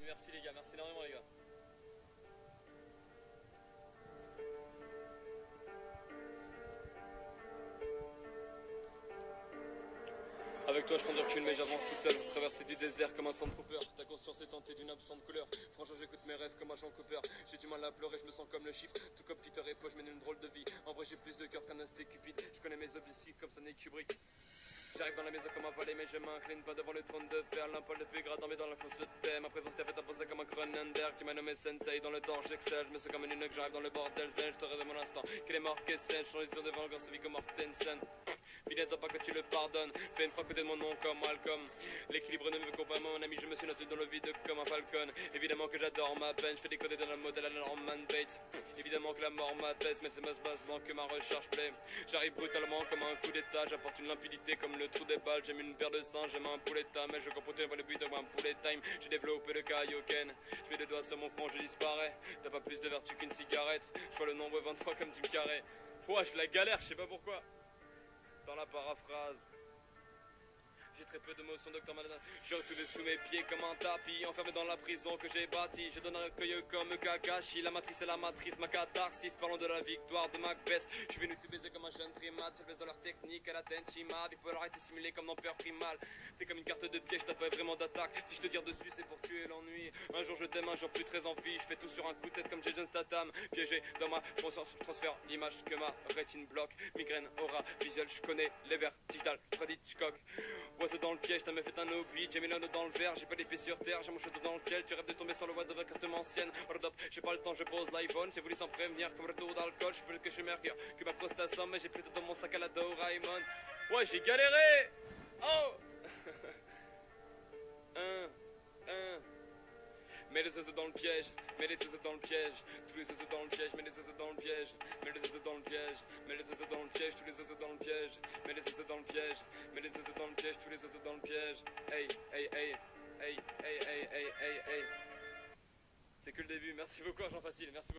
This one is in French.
Merci les gars, merci énormément les gars. Avec toi je prends du recul mais j'avance tout seul. Traverser du désert comme un Sandtrooper. Ta conscience est tentée d'une absente couleur. Franchement j'écoute mes rêves comme un Jean Cooper. J'ai du mal à pleurer, je me sens comme le chiffre. Tout comme Peter et Poe, je mène une drôle de vie. En vrai j'ai plus de cœur qu'un instinct cupide. Je connais mes objectifs comme Stanley Kubrick. J'arrive dans la maison comme un valet mais je m'incline pas devant le trône de fer. L'impôle depuis gradant mais dans la fosse de thé. Ma présence t'est faite à penser comme un Cronenberg. Tu m'as nommé sensei dans le temps j'excelle. Je me sens comme une que j'arrive dans le bordel zen. Je te rêve de mon instant. Qu'elle est morte, qu'elle scène. Je suis devant quand sa vie comme Mortensen. Il n'attend pas que tu le pardonnes. Fais une fois côté de mon nom comme Malcolm. L'équilibre ne me veut pas mon ami. Je me suis noté dans le vide comme un falcon. Évidemment que j'adore ma peine. Je fais des côtés dans le modèle à la Norman Bates. Évidemment que la mort m'apaise. Mais c'est ma base blanc que ma recherche plaît. J'arrive brutalement comme un coup d'état. J'apporte une limpidité comme le trou des balles. J'aime une paire de seins, j'aime un poulet de mais je comporte pas le but d'avoir un poulet time. J'ai développé le kaioken. Je mets le doigt sur mon front, je disparais. T'as pas plus de vertu qu'une cigarette. Je vois le nombre 23 comme Jim Carrey. Ouah, je la galère, je sais pas pourquoi. Dans la paraphrase. J'ai très peu d'émotions, docteur Malade. Je retrouve sous mes pieds comme un tapis, enfermé dans la prison que j'ai bâtie. Je donne un recueil comme Kakashi. La matrice est la matrice, ma catharsis. Parlons de la victoire de Macbeth. Je suis venu te baiser comme un jeune primate. Je baise dans leur technique à la Tenchima. Bipolarité simulée comme l'empereur primal. T'es comme une carte de piège, t'as pas vraiment d'attaque. Si je te tire dessus, c'est pour tuer l'ennui. Un jour je t'aime, un jour plus très envie. Je fais tout sur un coup de tête comme Jason Statham. Piégé dans ma conscience, je transfère l'image que ma rétine bloque. Migraine, aura, visuel, je connais les vertiges d'Alfred Hitchcock. Oiseau dans le piège, t'as me fait un oubli. J'ai mes langues dans le verre, j'ai pas les pieds sur terre, j'ai mon château dans le ciel. Tu rêves de tomber sur le voie de la carte ancienne. Hold up, j'ai pas le temps, je pose l'iPhone. J'ai voulu s'en prévenir comme retour d'alcool. Je peux que je suis meilleur que ma prostation, mais j'ai plus de dans mon sac à la Doraemon. Ouais, j'ai galéré. Oh. un. Mets les oiseaux dans le piège, mets les oiseaux dans le piège, tous les oiseaux dans le piège, mets les oiseaux dans le piège, mets les oiseaux dans le piège, mets les oiseaux dans le piège, tous les oiseaux dans le piège, mets les oiseaux dans le piège, mets les oiseaux dans le piège, tous les oiseaux dans le piège. Hey, hey, hey, hey, hey, hey, hey, hey, hey. C'est que le début, merci beaucoup Jean Facile, merci beaucoup.